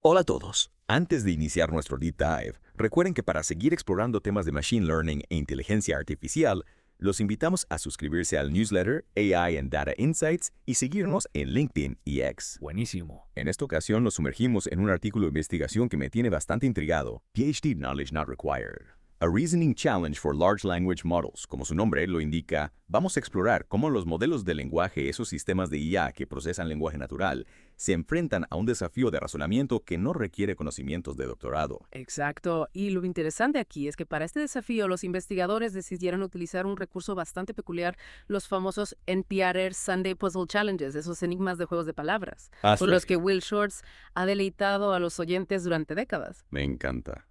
Hola a todos. Antes de iniciar nuestro deep dive, recuerden que para seguir explorando temas de Machine Learning e inteligencia artificial, los invitamos a suscribirse al newsletter AI and Data Insights y seguirnos en LinkedIn y X. Buenísimo. En esta ocasión nos sumergimos en un artículo de investigación que me tiene bastante intrigado, PhD Knowledge Not Required. A Reasoning Challenge for Large Language Models, como su nombre lo indica, vamos a explorar cómo los modelos de lenguaje, esos sistemas de IA que procesan lenguaje natural, se enfrentan a un desafío de razonamiento que no requiere conocimientos de doctorado. Exacto. Y lo interesante aquí es que para este desafío los investigadores decidieron utilizar un recurso bastante peculiar, los famosos NPR Sunday Puzzle Challenges, esos enigmas de juegos de palabras, por los que Will Shortz ha deleitado a los oyentes durante décadas. Me encanta.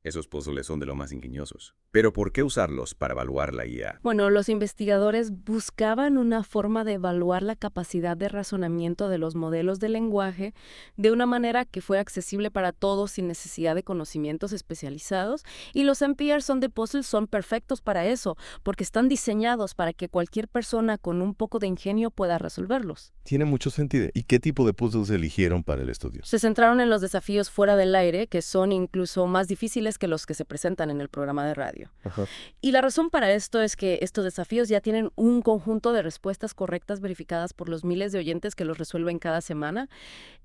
Esos puzzles son de lo más ingeniosos. Pero ¿por qué usarlos para evaluar la IA? Bueno, los investigadores buscaban una forma de evaluar la capacidad de razonamiento de los modelos de lenguaje de una manera que fuera accesible para todos sin necesidad de conocimientos especializados, y los NPR Sunday Puzzles son perfectos para eso, porque están diseñados para que cualquier persona con un poco de ingenio pueda resolverlos. Tiene mucho sentido. ¿Y qué tipo de puzzles eligieron para el estudio? Se centraron en los desafíos fuera del aire, que son incluso más difíciles que los que se presentan en el programa de radio. Ajá. Y la razón para esto es que estos desafíos ya tienen un conjunto de respuestas correctas verificadas por los miles de oyentes que los resuelven cada semana.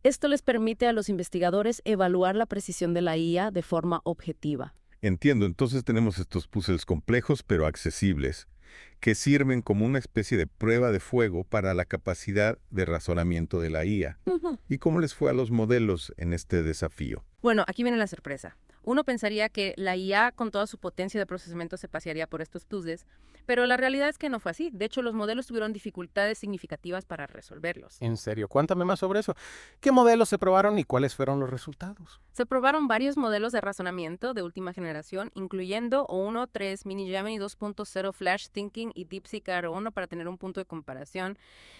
Esto les permite a los investigadores evaluar la precisión de la IA de forma objetiva. Entiendo. Entonces tenemos estos puzzles complejos pero accesibles que sirven como una especie de prueba de fuego para la capacidad de razonamiento de la IA. ¿Y cómo les fue a los modelos en este desafío? Bueno, aquí viene la sorpresa. Uno pensaría que la IA con toda su potencia de procesamiento se pasearía por estos puzzles, pero la realidad es que no fue así. De hecho, los modelos tuvieron dificultades significativas para resolverlos. En serio, cuéntame más sobre eso. ¿Qué modelos se probaron y cuáles fueron los resultados? Se probaron varios modelos de razonamiento de última generación, incluyendo O1, 3, Mini Gemini 2.0, Flash Thinking y DeepSeek R1 para tener un punto de comparación.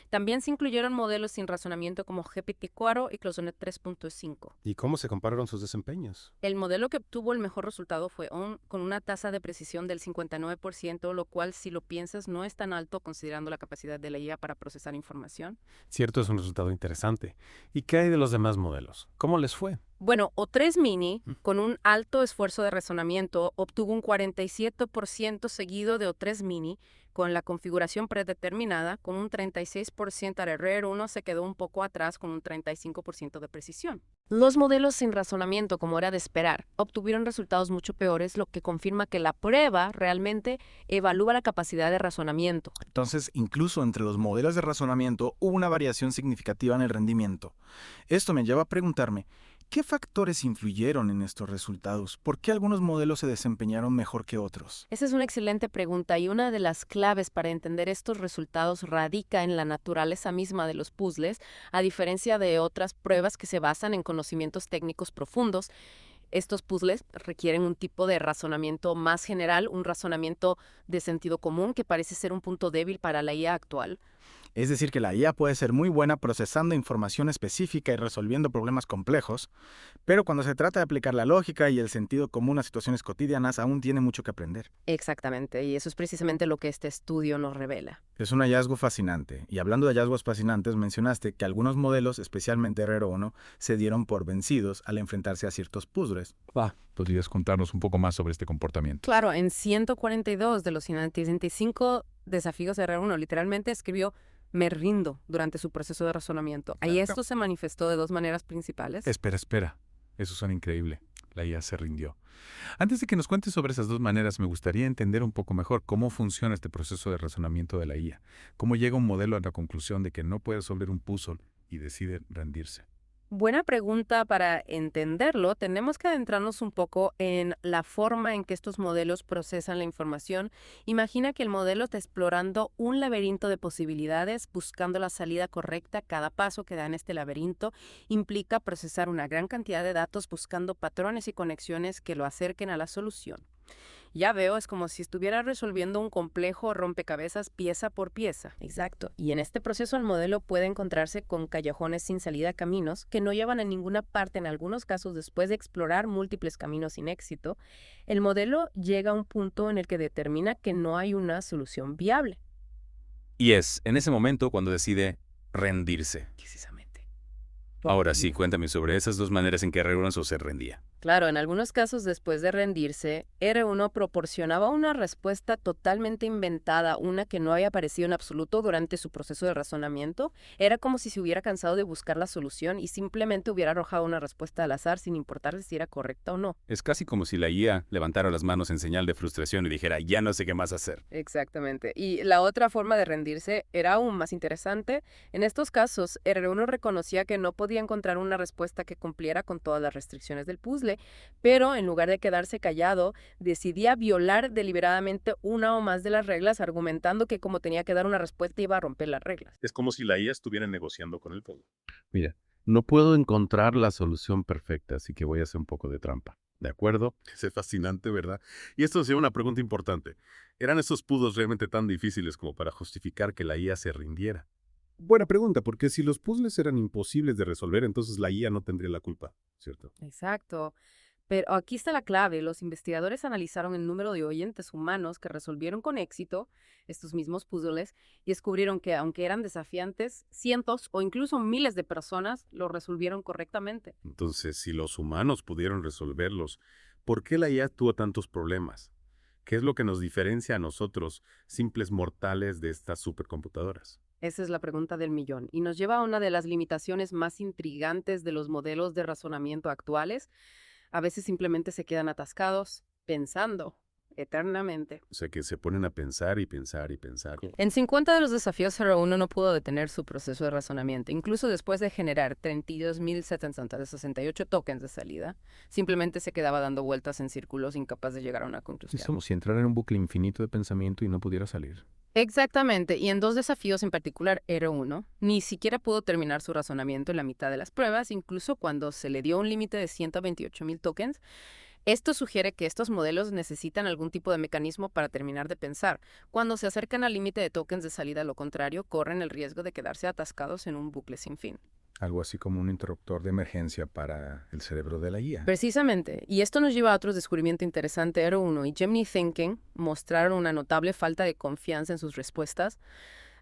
También se incluyeron modelos sin razonamiento como GPT-4 y Closonet 3.5. ¿Y cómo se compararon sus desempeños? El modelo que obtuvo el mejor resultado fue con una tasa de precisión del 59%, lo cual, si lo piensas, no es tan alto considerando la capacidad de la IA para procesar información. Cierto, es un resultado interesante. ¿Y qué hay de los demás modelos? ¿Cómo les fue? Bueno, O3 Mini, con un alto esfuerzo de razonamiento, obtuvo un 47% seguido de O3 Mini, con la configuración predeterminada, con un 36%. R1 se quedó un poco atrás con un 35% de precisión. Los modelos sin razonamiento, como era de esperar, obtuvieron resultados mucho peores, lo que confirma que la prueba realmente evalúa la capacidad de razonamiento. Entonces, incluso entre los modelos de razonamiento hubo una variación significativa en el rendimiento. Esto me lleva a preguntarme, ¿qué factores influyeron en estos resultados? ¿Por qué algunos modelos se desempeñaron mejor que otros? Esa es una excelente pregunta, y una de las claves para entender estos resultados radica en la naturaleza misma de los puzzles, a diferencia de otras pruebas que se basan en conocimientos técnicos profundos. Estos puzzles requieren un tipo de razonamiento más general, un razonamiento de sentido común que parece ser un punto débil para la IA actual. Es decir, que la IA puede ser muy buena procesando información específica y resolviendo problemas complejos, pero cuando se trata de aplicar la lógica y el sentido común a situaciones cotidianas, aún tiene mucho que aprender. Exactamente, y eso es precisamente lo que este estudio nos revela. Es un hallazgo fascinante, y hablando de hallazgos fascinantes, mencionaste que algunos modelos, especialmente R1, se dieron por vencidos al enfrentarse a ciertos puzzles. ¿Podrías contarnos un poco más sobre este comportamiento? Claro, en 142 de los 175 desafíos de R1, literalmente escribió "me rindo" durante su proceso de razonamiento. Ahí esto se manifestó de dos maneras principales. Espera. Eso suena increíble. La IA se rindió. Antes de que nos cuentes sobre esas dos maneras, me gustaría entender un poco mejor cómo funciona este proceso de razonamiento de la IA. ¿Cómo llega un modelo a la conclusión de que no puede resolver un puzzle y decide rendirse? Buena pregunta. Para entenderlo, tenemos que adentrarnos un poco en la forma en que estos modelos procesan la información. Imagina que el modelo está explorando un laberinto de posibilidades, buscando la salida correcta. Cada paso que da en este laberinto implica procesar una gran cantidad de datos buscando patrones y conexiones que lo acerquen a la solución. Ya veo, es como si estuviera resolviendo un complejo rompecabezas pieza por pieza. Exacto. Y en este proceso el modelo puede encontrarse con callejones sin salida, caminos que no llevan a ninguna parte. En algunos casos, después de explorar múltiples caminos sin éxito, el modelo llega a un punto en el que determina que no hay una solución viable. Y es en ese momento cuando decide rendirse. Precisamente. Ahora sí, cuéntame sobre esas dos maneras en que R1 se rendía. Claro, en algunos casos después de rendirse, R1 proporcionaba una respuesta totalmente inventada, una que no había aparecido en absoluto durante su proceso de razonamiento. Era como si se hubiera cansado de buscar la solución y simplemente hubiera arrojado una respuesta al azar sin importar si era correcta o no. Es casi como si la IA levantara las manos en señal de frustración y dijera, ya no sé qué más hacer. Exactamente. Y la otra forma de rendirse era aún más interesante. En estos casos, R1 reconocía que no podía encontrar una respuesta que cumpliera con todas las restricciones del puzzle, pero en lugar de quedarse callado, decidía violar deliberadamente una o más de las reglas, argumentando que como tenía que dar una respuesta iba a romper las reglas. Es como si la IA estuviera negociando con el pueblo. Mira, no puedo encontrar la solución perfecta, así que voy a hacer un poco de trampa. ¿De acuerdo? Es fascinante, ¿verdad? Y esto es una pregunta importante. ¿Eran esos puzzles realmente tan difíciles como para justificar que la IA se rindiera? Buena pregunta, porque si los puzzles eran imposibles de resolver, entonces la IA no tendría la culpa, ¿cierto? Exacto. Pero aquí está la clave. Los investigadores analizaron el número de oyentes humanos que resolvieron con éxito estos mismos puzzles y descubrieron que, aunque eran desafiantes, cientos o incluso miles de personas lo resolvieron correctamente. Entonces, si los humanos pudieron resolverlos, ¿por qué la IA tuvo tantos problemas? ¿Qué es lo que nos diferencia a nosotros, simples mortales, de estas supercomputadoras? Esa es la pregunta del millón y nos lleva a una de las limitaciones más intrigantes de los modelos de razonamiento actuales. A veces simplemente se quedan atascados, pensando eternamente. O sea, que se ponen a pensar y pensar y pensar. En 50 de los desafíos, R1 no pudo detener su proceso de razonamiento, incluso después de generar 32.768 tokens de salida. Simplemente se quedaba dando vueltas en círculos, incapaz de llegar a una Es conclusión. como si entrara en un bucle infinito de pensamiento y no pudiera salir. Exactamente, y en dos desafíos en particular, R1 ni siquiera pudo terminar su razonamiento en la mitad de las pruebas, incluso cuando se le dio un límite de 128.000 tokens. Esto sugiere que estos modelos necesitan algún tipo de mecanismo para terminar de pensar. Cuando se acercan al límite de tokens de salida, a lo contrario, corren el riesgo de quedarse atascados en un bucle sin fin. Algo así como un interruptor de emergencia para el cerebro de la IA. Precisamente, y esto nos lleva a otro descubrimiento interesante. R1 y Gemini Thinking mostraron una notable falta de confianza en sus respuestas.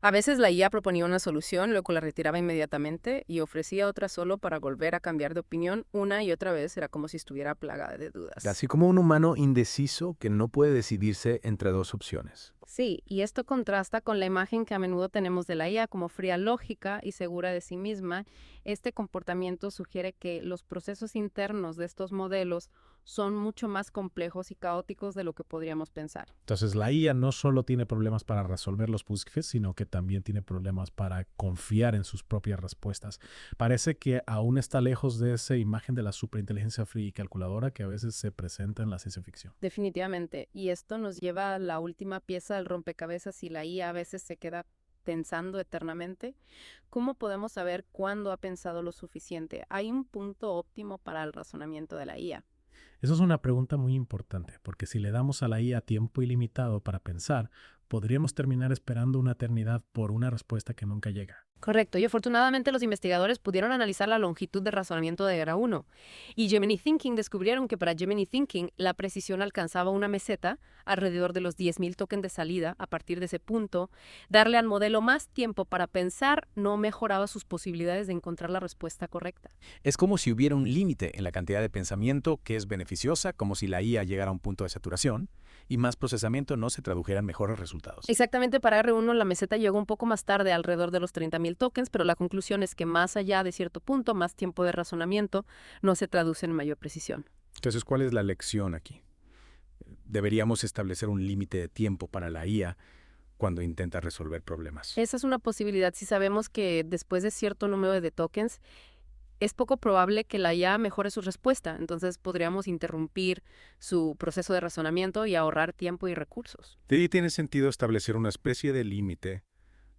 A veces la IA proponía una solución, luego la retiraba inmediatamente y ofrecía otra solo para volver a cambiar de opinión una y otra vez. Era como si estuviera plagada de dudas. Así como un humano indeciso que no puede decidirse entre dos opciones. Sí, y esto contrasta con la imagen que a menudo tenemos de la IA como fría, lógica y segura de sí misma. Este comportamiento sugiere que los procesos internos de estos modelos son mucho más complejos y caóticos de lo que podríamos pensar. Entonces la IA no solo tiene problemas para resolver los puzzles, sino que también tiene problemas para confiar en sus propias respuestas. Parece que aún está lejos de esa imagen de la superinteligencia fría y calculadora que a veces se presenta en la ciencia ficción. Definitivamente, y esto nos lleva a la última pieza del rompecabezas y la IA a veces se queda pensando eternamente. ¿Cómo podemos saber cuándo ha pensado lo suficiente? ¿Hay un punto óptimo para el razonamiento de la IA? Esa es una pregunta muy importante, porque si le damos a la IA tiempo ilimitado para pensar, podríamos terminar esperando una eternidad por una respuesta que nunca llega. Correcto, y afortunadamente los investigadores pudieron analizar la longitud de razonamiento de R1 y Gemini Thinking descubrieron que para Gemini Thinking la precisión alcanzaba una meseta alrededor de los 10.000 tokens de salida. A partir de ese punto, darle al modelo más tiempo para pensar no mejoraba sus posibilidades de encontrar la respuesta correcta. Es como si hubiera un límite en la cantidad de pensamiento que es beneficiosa, como si la IA llegara a un punto de saturación y más procesamiento no se tradujera en mejores resultados. Exactamente, para R1 la meseta llegó un poco más tarde, alrededor de los 30.000 tokens, pero la conclusión es que más allá de cierto punto, más tiempo de razonamiento no se traduce en mayor precisión. Entonces, ¿cuál es la lección aquí? ¿Deberíamos establecer un límite de tiempo para la IA cuando intenta resolver problemas? Esa es una posibilidad si sabemos que después de cierto número de tokens es poco probable que la IA mejore su respuesta. Entonces podríamos interrumpir su proceso de razonamiento y ahorrar tiempo y recursos. De ahí tiene sentido establecer una especie de límite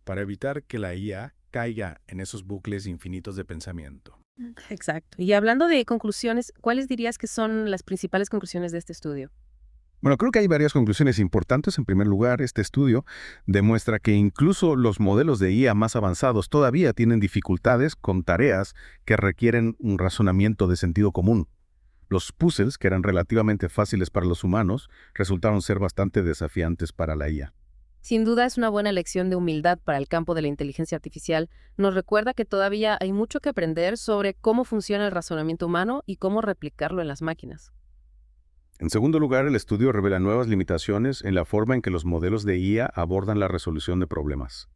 para evitar que la IA caiga en esos bucles infinitos de pensamiento. Exacto. Y hablando de conclusiones, ¿cuáles dirías que son las principales conclusiones de este estudio? Bueno, creo que hay varias conclusiones importantes. En primer lugar, este estudio demuestra que incluso los modelos de IA más avanzados todavía tienen dificultades con tareas que requieren un razonamiento de sentido común. Los puzzles, que eran relativamente fáciles para los humanos, resultaron ser bastante desafiantes para la IA. Sin duda es una buena lección de humildad para el campo de la inteligencia artificial. Nos recuerda que todavía hay mucho que aprender sobre cómo funciona el razonamiento humano y cómo replicarlo en las máquinas. En segundo lugar, el estudio revela nuevas limitaciones en la forma en que los modelos de IA abordan la resolución de problemas.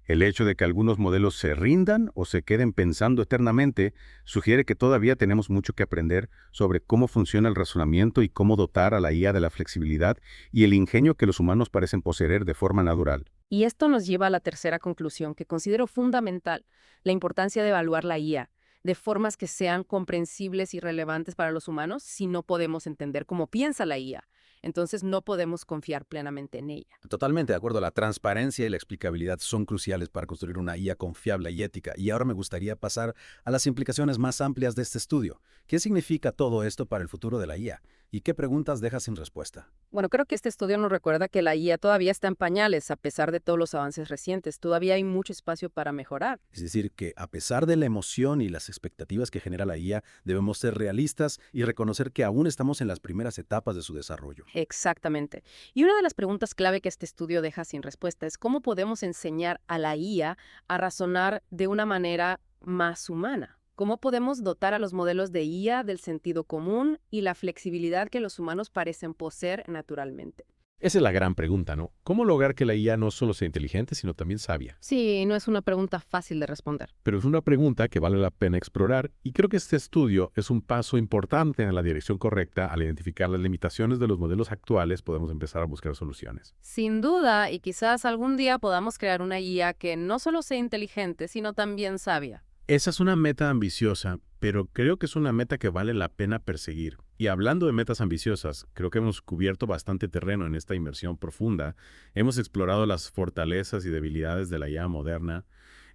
El hecho de que algunos modelos se rindan o se queden pensando eternamente sugiere que todavía tenemos mucho que aprender sobre cómo funciona el razonamiento y cómo dotar a la IA de la flexibilidad y el ingenio que los humanos parecen poseer de forma natural. Y esto nos lleva a la tercera conclusión, que considero fundamental, la importancia de evaluar la IA de formas que sean comprensibles y relevantes para los humanos si no podemos entender cómo piensa la IA. Entonces no podemos confiar plenamente en ella. Totalmente de acuerdo. La transparencia y la explicabilidad son cruciales para construir una IA confiable y ética. Y ahora me gustaría pasar a las implicaciones más amplias de este estudio. ¿Qué significa todo esto para el futuro de la IA? ¿Y qué preguntas deja sin respuesta? Bueno, creo que este estudio nos recuerda que la IA todavía está en pañales, a pesar de todos los avances recientes. Todavía hay mucho espacio para mejorar. Es decir, que a pesar de la emoción y las expectativas que genera la IA, debemos ser realistas y reconocer que aún estamos en las primeras etapas de su desarrollo. Exactamente. Y una de las preguntas clave que este estudio deja sin respuesta es cómo podemos enseñar a la IA a razonar de una manera más humana. ¿Cómo podemos dotar a los modelos de IA del sentido común y la flexibilidad que los humanos parecen poseer naturalmente? Esa es la gran pregunta, ¿no? ¿Cómo lograr que la IA no solo sea inteligente, sino también sabia? Sí, no es una pregunta fácil de responder. Pero es una pregunta que vale la pena explorar y creo que este estudio es un paso importante en la dirección correcta. Al identificar las limitaciones de los modelos actuales, podemos empezar a buscar soluciones. Sin duda, y quizás algún día podamos crear una IA que no solo sea inteligente, sino también sabia. Esa es una meta ambiciosa, pero creo que es una meta que vale la pena perseguir. Y hablando de metas ambiciosas, creo que hemos cubierto bastante terreno en esta inmersión profunda. Hemos explorado las fortalezas y debilidades de la IA moderna,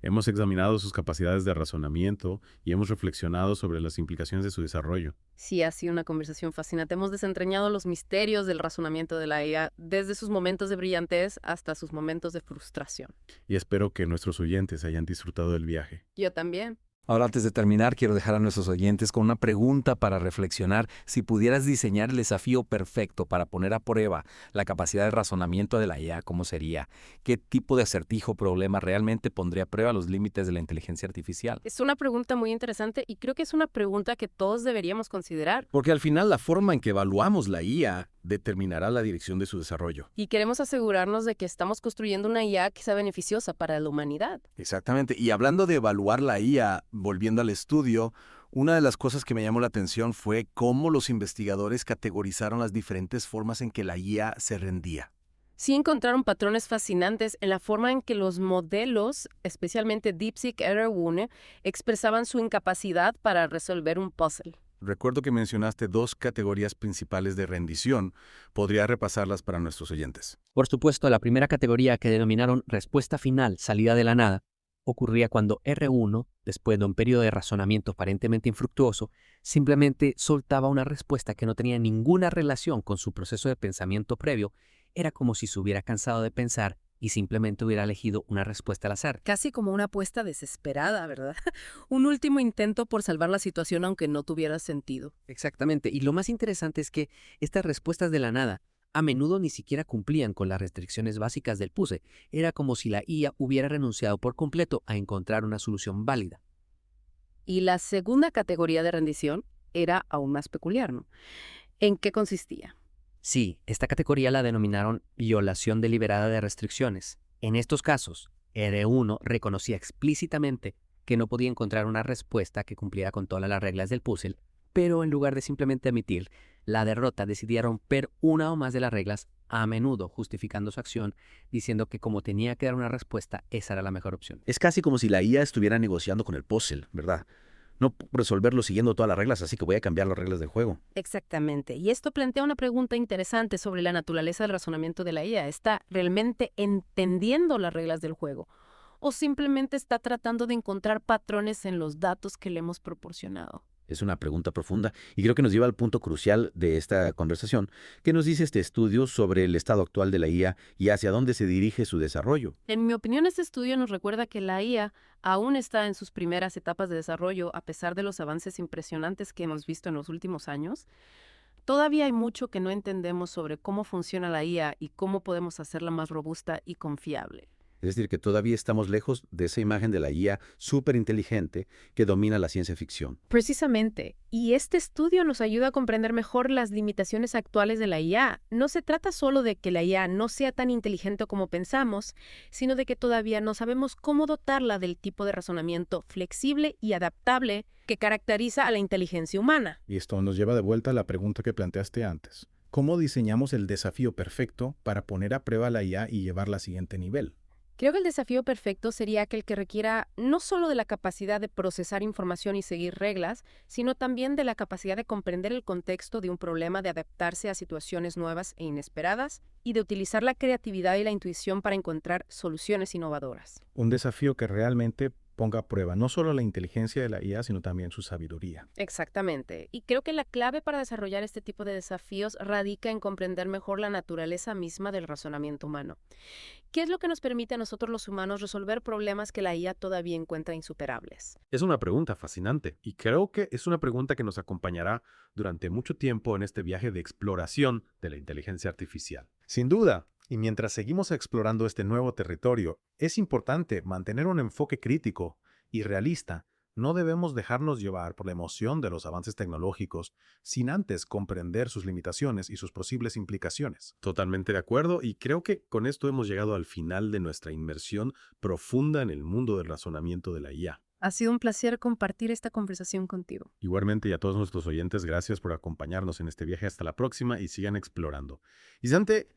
hemos examinado sus capacidades de razonamiento y hemos reflexionado sobre las implicaciones de su desarrollo. Sí, ha sido una conversación fascinante. Hemos desentrañado los misterios del razonamiento de la IA, desde sus momentos de brillantez hasta sus momentos de frustración. Y espero que nuestros oyentes hayan disfrutado del viaje. Yo también. Ahora, antes de terminar, quiero dejar a nuestros oyentes con una pregunta para reflexionar. Si pudieras diseñar el desafío perfecto para poner a prueba la capacidad de razonamiento de la IA, ¿cómo sería? ¿Qué tipo de acertijo o problema realmente pondría a prueba los límites de la inteligencia artificial? Es una pregunta muy interesante y creo que es una pregunta que todos deberíamos considerar. Porque al final la forma en que evaluamos la IA determinará la dirección de su desarrollo. Y queremos asegurarnos de que estamos construyendo una IA que sea beneficiosa para la humanidad. Exactamente. Y hablando de evaluar la IA, volviendo al estudio, una de las cosas que me llamó la atención fue cómo los investigadores categorizaron las diferentes formas en que la IA se rendía. Sí encontraron patrones fascinantes en la forma en que los modelos, especialmente DeepSeek R1, expresaban su incapacidad para resolver un puzzle. Recuerdo que mencionaste dos categorías principales de rendición. ¿Podría repasarlas para nuestros oyentes? Por supuesto, la primera categoría, que denominaron respuesta final, salida de la nada, ocurría cuando R1, después de un periodo de razonamiento aparentemente infructuoso, simplemente soltaba una respuesta que no tenía ninguna relación con su proceso de pensamiento previo. Era como si se hubiera cansado de pensar y simplemente hubiera elegido una respuesta al azar. Casi como una apuesta desesperada, ¿verdad? Un último intento por salvar la situación aunque no tuviera sentido. Exactamente. Y lo más interesante es que estas respuestas de la nada a menudo ni siquiera cumplían con las restricciones básicas del puzzle. Era como si la IA hubiera renunciado por completo a encontrar una solución válida. Y la segunda categoría de rendición era aún más peculiar, ¿no? ¿En qué consistía? Sí, esta categoría la denominaron violación deliberada de restricciones. En estos casos, R1 reconocía explícitamente que no podía encontrar una respuesta que cumpliera con todas las reglas del puzzle, pero en lugar de simplemente admitir la derrota, decidía romper una o más de las reglas, a menudo justificando su acción, diciendo que como tenía que dar una respuesta, esa era la mejor opción. Es casi como si la IA estuviera negociando con el puzzle, ¿verdad? No puedo resolverlo siguiendo todas las reglas, así que voy a cambiar las reglas del juego. Exactamente. Y esto plantea una pregunta interesante sobre la naturaleza del razonamiento de la IA. ¿Está realmente entendiendo las reglas del juego? ¿O simplemente está tratando de encontrar patrones en los datos que le hemos proporcionado? Es una pregunta profunda y creo que nos lleva al punto crucial de esta conversación. ¿Qué nos dice este estudio sobre el estado actual de la IA y hacia dónde se dirige su desarrollo? En mi opinión, este estudio nos recuerda que la IA aún está en sus primeras etapas de desarrollo a pesar de los avances impresionantes que hemos visto en los últimos años. Todavía hay mucho que no entendemos sobre cómo funciona la IA y cómo podemos hacerla más robusta y confiable. Es decir, que todavía estamos lejos de esa imagen de la IA superinteligente que domina la ciencia ficción. Precisamente, y este estudio nos ayuda a comprender mejor las limitaciones actuales de la IA. No se trata solo de que la IA no sea tan inteligente como pensamos, sino de que todavía no sabemos cómo dotarla del tipo de razonamiento flexible y adaptable que caracteriza a la inteligencia humana. Y esto nos lleva de vuelta a la pregunta que planteaste antes. ¿Cómo diseñamos el desafío perfecto para poner a prueba la IA y llevarla al siguiente nivel? Creo que el desafío perfecto sería aquel que requiera no solo de la capacidad de procesar información y seguir reglas, sino también de la capacidad de comprender el contexto de un problema, de adaptarse a situaciones nuevas e inesperadas y de utilizar la creatividad y la intuición para encontrar soluciones innovadoras. Un desafío que realmente ponga a prueba no solo la inteligencia de la IA, sino también su sabiduría. Exactamente. Y creo que la clave para desarrollar este tipo de desafíos radica en comprender mejor la naturaleza misma del razonamiento humano. ¿Qué es lo que nos permite a nosotros los humanos resolver problemas que la IA todavía encuentra insuperables? Es una pregunta fascinante y creo que es una pregunta que nos acompañará durante mucho tiempo en este viaje de exploración de la inteligencia artificial. Sin duda, y mientras seguimos explorando este nuevo territorio, es importante mantener un enfoque crítico y realista. No debemos dejarnos llevar por la emoción de los avances tecnológicos sin antes comprender sus limitaciones y sus posibles implicaciones. Totalmente de acuerdo, y creo que con esto hemos llegado al final de nuestra inmersión profunda en el mundo del razonamiento de la IA. Ha sido un placer compartir esta conversación contigo. Igualmente, y a todos nuestros oyentes, gracias por acompañarnos en este viaje. Hasta la próxima y sigan explorando. Y Sante,